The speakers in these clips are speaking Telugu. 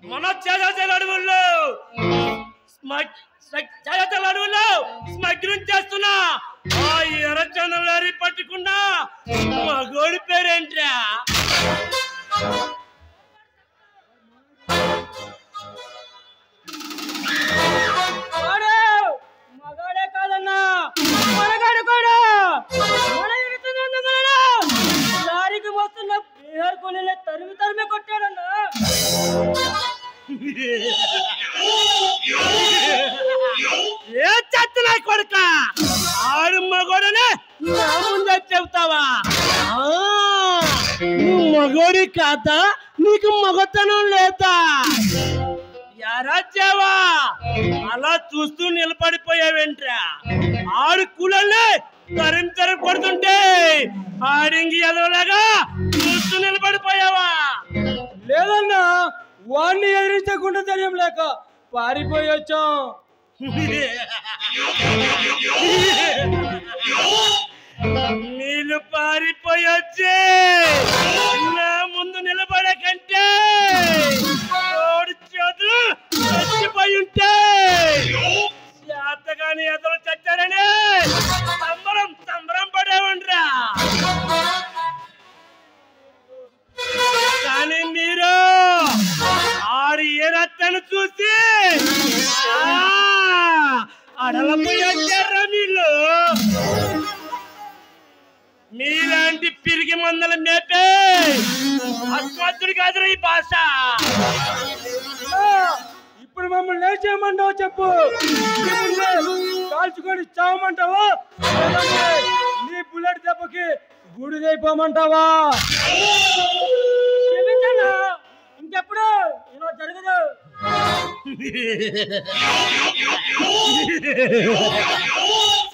మన అడవుల్లో స్మగ్లింగ్ చేస్తున్నా ఆ ఎర్రచందలారి పట్టుకున్నా మగోడి పేరేంట్రా? మగాడే కాదన్నా, మనగాడు కూడా. లారీకి వస్తున్న బీహార్ కొలిలే తరిమి తరిమి కొట్టాడన్నా. ఏ చచ్చిన కొడుక ఆడు మగోడనే నా ముందే చెబుతావా? నువ్వు మగోడి కాదా? నీకు మగతనం లేదా? ఎరాచేవా అలా చూస్తూ నిలబడిపోయావేంట్రా? ఆడు కూలల్ని తరిమి తరిమి కొడుతుంటే ఆడింగి ఎదవలాగా చూస్తూ నిలబడిపోయావా? లేదన్నా, వాడిని ఎదిరించకుండా తెలియం లేక పారిపోయి వచ్చాం. నీళ్ళు పారిపోయొచ్చే నా ముందు నిలబడే కంటే చేతులు చచ్చిపోయి ఉంటే చేతగాని ఎదురు చచ్చారని సంబరం పడేవండ్రా. కానీ మీరు ఆడు ఏ రత్తను చూసి అడలపోయి వచ్చారా? వీళ్ళు మీలాంటి పిరిగి మందల మేపే అస్మత్తుడు కాదురా ఈ భాష. ఇప్పుడు మమ్మల్ని ఏం చేయమంటావో చెప్పు. కాల్చుకొని చావమంటావా? నీ బుల్లెట్ దెబ్బకి గుడిదైపోమంటావా? క్షమించన్నా, ఇంకెప్పుడు ఇలా జరగదు.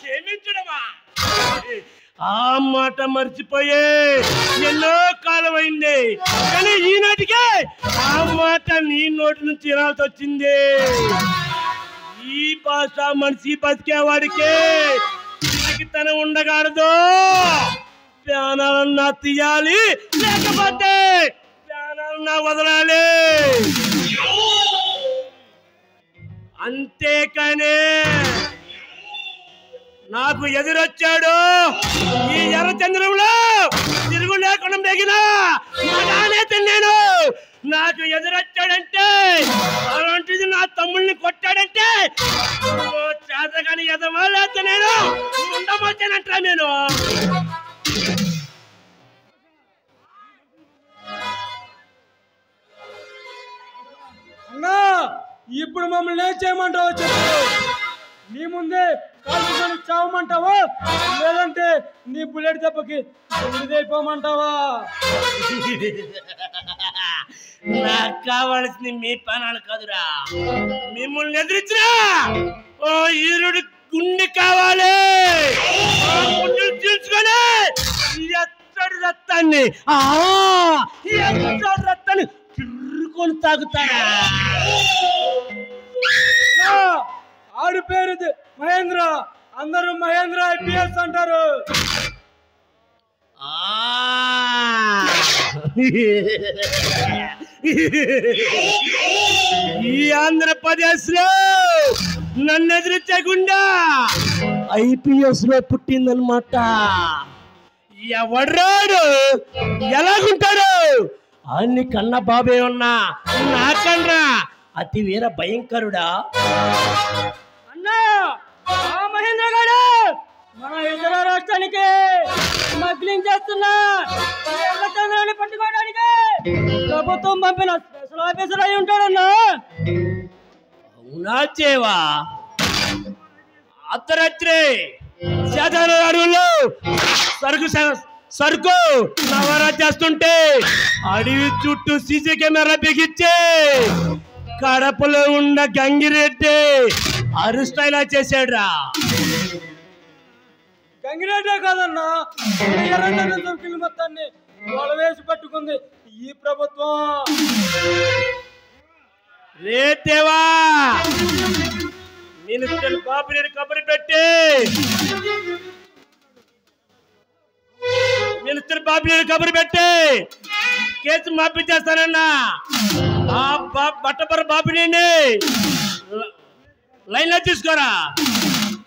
క్షమించడమా? ఆ మాట మర్చిపోయే ఎన్నో కాలం అయింది, కానీ ఈనాటికే ఆ మాట నీ నోటి నుంచి వినాల్సి వచ్చింది. ఈ భాష మనిషి బతికేవాడికి తన ఉండగాడదు. ప్రాణాలన్నా తీయాలి, లేకపోతే ప్రాణాలన్నా వదలాలి. అంతేకానే నాకు ఎదురొచ్చాడు ఈ ఎర్రచంద్రంలో తిరుగు లేకుండా మెగినా నేను. నాకు ఎదురొచ్చాడంటే అలాంటిది నా తమ్ముళ్ళని కొట్టాడంటే చేతగాని ఎదవాళ్ళైతే నేను ఉండమొచ్చానంటా. నేను అన్నా, ఇప్పుడు మమ్మల్ని ఏం చేయమంటావో చెప్పు. నీ ముందే కాల్చుకొని చావమంటావా, లేదంటే నీ బుల్లెట్ దెబ్బకి గుడిదైపోమంటావా? నాకు కావాల్సింది మీ ప్రాణాలు కాదురా, మిమ్మల్ని ఎదిరించినా ఓ ఈరుడు గుండె కావాలి. గుండెలు చీల్చుకొని ఎత్తడి రక్తాన్ని తిరుకొని తాగుతారా? ఆడి పేరు మహేంద్ర, అందరూ మహేంద్ర IPS అంటారు. ఈ ఆంధ్రప్రదేశ్ లో నన్ను ఎదిరించకుండా IPS లో పుట్టిందనమాట. ఎవడ్రాడు ఎలాగుంటాడు? అన్ని కన్న బాబే ఉన్నా నాకన్నా అతి వీర భయంకరుడా? అన్నా, ఆ మహేంద్ర గారు మన ఇతర రాష్ట్రానికి స్మగ్లింగ్ చేస్తున్నా ఎర్రచంద్రాన్ని పట్టుకోవడానికి ప్రభుత్వం పంపిన స్పెషల్ ఆఫీసర్ అయి ఉంటాడన్నా. అవునా చేవా? అర్ధరాత్రి శాతాన అడవుల్లో సరుకు సరుకు నవరా చేస్తుంటే అడవి చుట్టూ సీసీ కెమెరా బిగించి కడపలో ఉన్న గంగిరెడ్డి అరుస్టైలా చేశాడురా. గంగిరెడ్డే కాదన్నా, ఎర్రచందనం చౌకీలు మొత్తాన్ని వాళ్ళ వేసి పట్టుకుంది ఈ ప్రభుత్వం. రేతేవా మినిస్టర్ బాబుని కబురు పెట్టి కేసు మాఫీ చేస్తానన్నా. ఆ బట్టపర బాబుని లైన్ లో తీసుకోరా.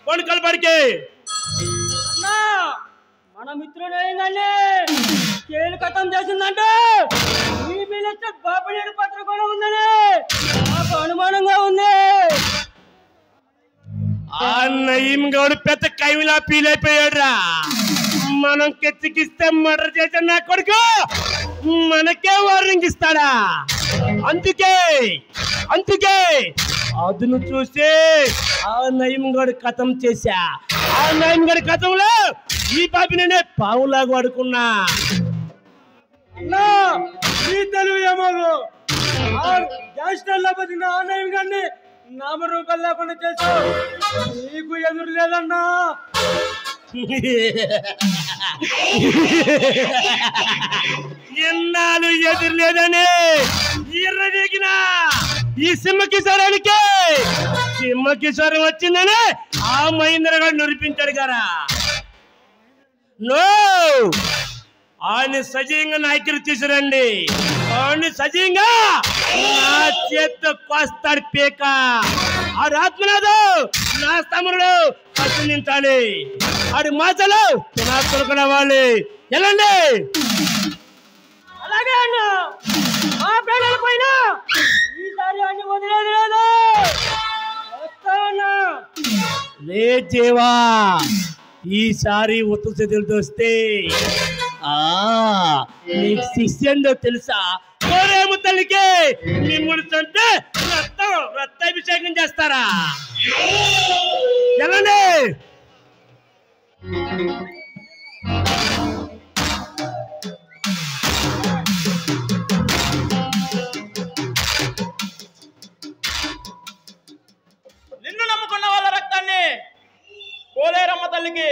ఫోన్ కలపడికి అన్నా, మన మిత్రుడు ఏంటండి కేలు కథం చేసిందంటే ఈ మినిస్టర్ బాబునేడు పత్ర కూడా ఉందని నాకు అనుమానంగా ఉంది. ఆ నయీం గౌడ్ పెద్ద కైవిలా ఫీల్ అయిపోయాడురా. మనం కెచ్చికిస్తే మర్డర్ చేసిన నా కొడుకు మనకే వార్నింగ్ ఇస్తాడా? అందుకే అదును చూసి ఆ నయీం గౌడ్ కథం చేశా. ఆ నయీం గౌడ్ కథంలో ఈ బాబి నేనే పావులాగా వాడుకున్నా. అన్నా, ఈ తెలుగు ఏమో గ్యాంగ్స్టర్లో బతికిన ఆనయం గారిని నామరూపాలు లేకుండా చేశావు. నీకు ఎదురు లేదన్నా. ఎన్నాళ్ళు ఎదురు లేదని ఎర్రదిగిన ఈ సింహకిశోరానికి సింహకిశోరం వచ్చిందని ఆ మహేంద్ర గారు నిరూపించాడు కదా. నో, ఆయన సజీవంగా నాయకులు తీసుకురండి. ఆయన సజీవంగా నా చేత్తో కోస్తాడు పీక. ఆ ఆత్మనాథు నా తమ్ముడు ప్రశ్నించాలి. ఆడి మాటలు తినాలి. ఎలాండి? అలాగే అన్న, మా పేదల పైన ఈసారి అన్ని వదిలేదు లేదు. వస్తావన్నా? లే జీవా, ఈసారి ఉత్తర చేతులతో వస్తే నీకు శిష్యందో తెలుసా? కోరేము తల్లికి మిమ్మల్ని తంటే రక్తాభిషేకం చేస్తారా? ఎలాండి? నిన్ను నమ్ముకున్న వాళ్ళ రక్తాన్ని పోలేరమ్మ తల్లికి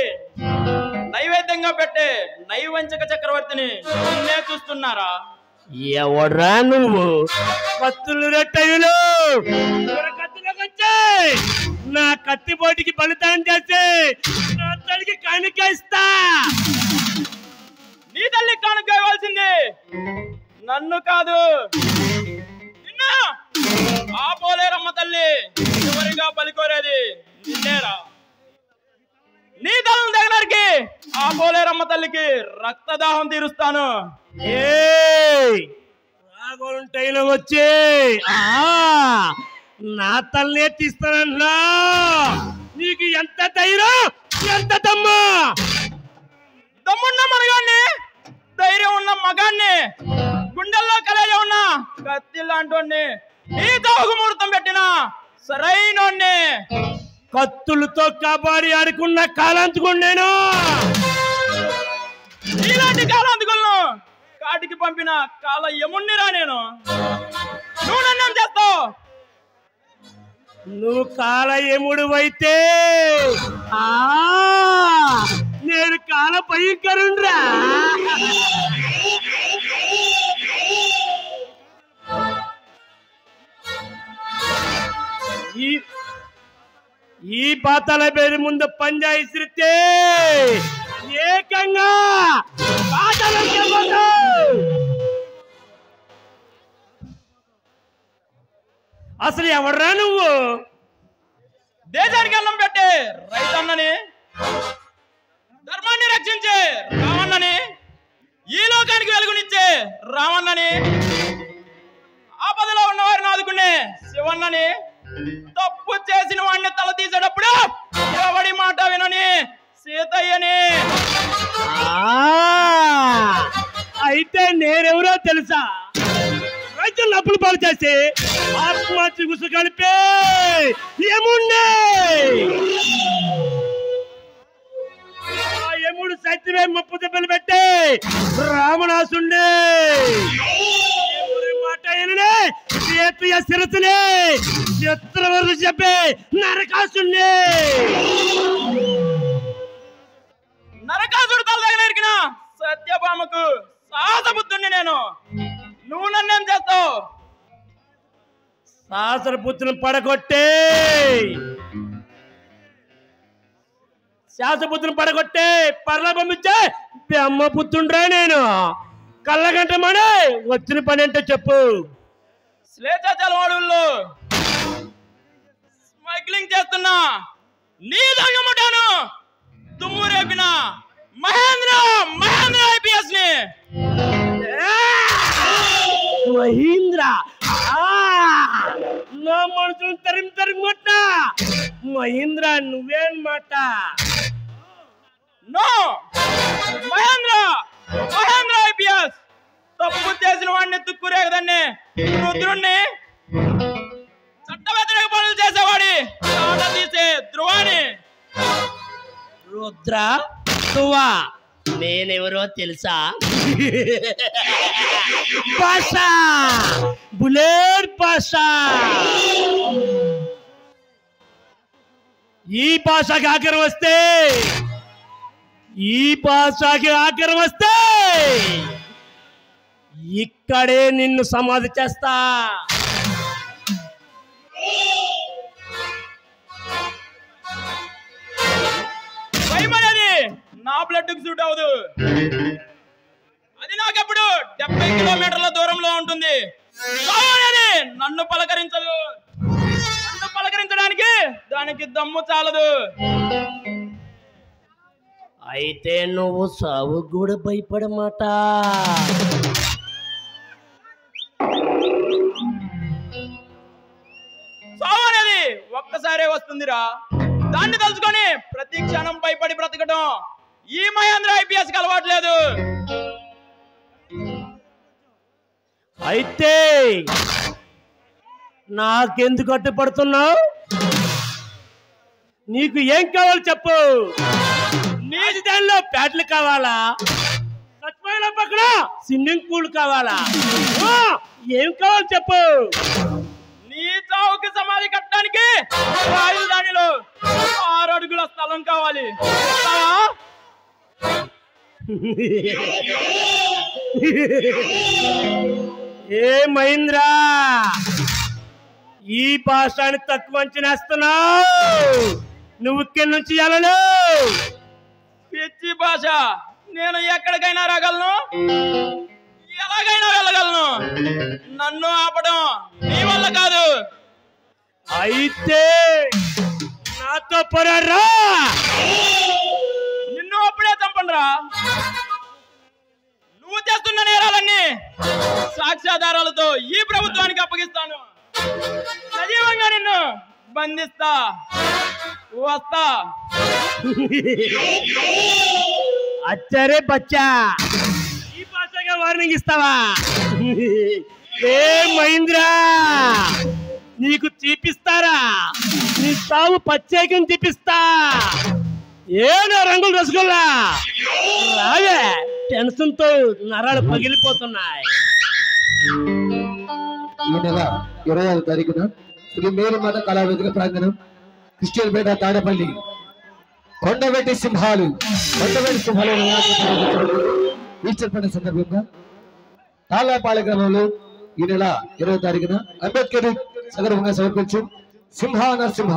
నైవేద్యంగా పెట్టే నైవంచక చక్రవర్తిని నిన్నే చూస్తున్నారా? ఎవడ్రా నువ్వు? కత్తులు రెట్టయులు కత్తులకు వచ్చాయి. నా కత్తి పోటీకి బలిదానం చేసి నా తల్లికి కానుక ఇస్తా. నీ తల్లికి కానుక ఇవ్వాల్సింది నన్ను కాదు, నిన్ను. ఆ పోలేరమ్మ తల్లి చివరిగా బలికోరేది నిన్నేరా. నీ తల్లిని దగ్గరికి ఆ పోలేరమ్మ తల్లికి రక్తదాహం తీరుస్తాను. రాగోలుంటైలో వచ్చి నా తల్లే తీస్తానన్నా. నీకు ఎంత ధైర్యం, ఎంత దమ్ము? దమ్మున్న మరగాన్ని, ధైర్యం ఉన్న మగాన్ని, గుండెల్లో కలేజ ఉన్న కత్తి లాంటి నీ తోగు ముహూర్తం పెట్టిన సరైనోడ్ని. కత్తులతో కబడ్డీ ఆడుకున్న కాలాంతుకుని నేను. ఇలాంటి కాలాంతుకులను కాటికి పంపిన కాల యముణ్ణిరా నేను. నువ్వు నన్ను చేస్తావు. నువ్వు కాల యముడు అయితే నేను కాల భయంకరుండ్రా. ఈ పాతాల పేరు ముందు పంజా ఇసిరితే ఏకంగా అసలు ఎవడ్రా నువ్వు? దేశానికి అన్నం పెట్టే రైతన్నని, ధర్మాన్ని రక్షించే రావణ్ణని, ఈ లోకానికి వెలుగునిచ్చే రావణ్ణని, ఆపదలో ఉన్న వారిని ఆదుకునే శివన్నని, తప్పు చేసిన వాడిని తల తీసేటప్పుడు ఎవడి మాట వినని సీతయ్యని. అయితే నేనెవరో తెలుసా? రైతులు అప్పులు పాలు చేసి ఆత్మహత్య గుసు కలిపే రాముడు సత్యమే ముప్పు దెబ్బలు పెట్టే రావణాసుండే మాట శిరసునే చిత్రవర్ష చెప్పే నరకాసుండే నరకాసుడు తల దగ్గర ఎరికిన సత్యభామకు సాహసబుద్ధుణ్ణి నేను. నువ్వు నన్నేం చేస్తావు? శాసనపుత్రుని పడగొట్టే పర్ల పంపించే బ్రహ్మపుత్రుండ్రా నేను. కళ్ళగంటమని వచ్చిన పని అంటే చెప్పు. స్లేచ్ఛాచారవాడుల్లో స్మగ్లింగ్ చేస్తున్నా నీ దొంగముటాను దుమ్ము రేపిన మహేంద్ర ఐపీఎస్ ని. మహేంద్ర నా మనుషులు తరిమి కొట్ట మహేంద్ర నువ్వేం మాట? నో, మహేంద్ర ఐపీఎస్ తప్పు చేసిన వాడిని తుక్కురేగదాన్ని రుద్రుణ్ణి చట్ట వ్యతిరేక పనులు చేసేవాడి ఆట తీసే ధ్రువాని. రుద్ర తువా నేనెవరో తెలుసా? పాషా, బులేట్ పాషా. ఈ పాషాకి ఆఖరం వస్తే ఇక్కడే నిన్ను సమాధి చేస్తా. భయమనేది నా బ్లడ్ కు సూట్ అవ్వదు. అది నాకెప్పుడు 70 కిలోమీటర్ల దూరంలో ఉంటుంది. నన్ను పలకరించదు. నన్ను పలకరించడానికి దానికి దమ్ము చాలదు. అయితే నువ్వు సావు కూడా భయపడమాట. సావు అనేది ఒక్కసారే వస్తుందిరా. దాన్ని తలుచుకొని ప్రతి క్షణం భయపడి బ్రతకడం ఈ మహేంద్ర ఐపీఎస్ కి అలవాట్లేదు. అయితే నాకెందుకు అడ్డుపడుతున్నావు? నీకు ఏం కావాలి చెప్పు. నీటి దానిలో ప్యాడ్లు కావాలా? సచివాల పక్కన స్విమ్మింగ్ పూల్ కావాలా? ఏం కావాలి చెప్పు. నీ చావుకి సమాధి కట్టడానికి రాజధానిలో 6 అడుగుల స్థలం కావాలి. ఏ మహేంద్ర, ఈ భాషని తక్కువ అంచనేస్తున్నావు. నువ్వు ఇక్కడి నుంచి వెళ్ళను. పిచ్చి భాష. నేను ఎక్కడికైనా రాగలను, ఎలాగైనా వెళ్ళగలను. నన్ను ఆపడం నీ వల్ల కాదు. అయితే నాతో పోరాడరా. నిన్ను అప్పుడే చంపండిరా. నువ్వు చేస్తున్న నేరాలన్నీ సాక్ష్యాధారాలతో ఈ ప్రభుత్వానికి అప్పగిస్తాను. సజీవంగా నిన్ను బంధిస్తా. వస్తా. అచ్చరే బచ్చా, ఈ భాషగా వార్నింగ్ ఇస్తావా? ఏ మహేంద్ర, నీకు చూపిస్తారా? నీ సాగు ప్రత్యేకం చూపిస్తా. ఏదో రంగులు రసగుల్లా రావే. టెన్షన్ తో నరాలు పగిలిపోతున్నాయి. ఈ నెల 20వ తారీఖున శ్రీ మేరుమాత కళావేదిక ప్రాంగణం, క్రిస్టియన్పేట, తాడపల్లి కొండవెట్టి సింహాలు ఈస్టర్ పండుగ సందర్భంగా తాళ్ళపాలెం గ్రామంలో ఈ నెల 20వ తారీఖున అంబేద్కర్ సగర్వంగా సమర్పించు సింహ నరసింహ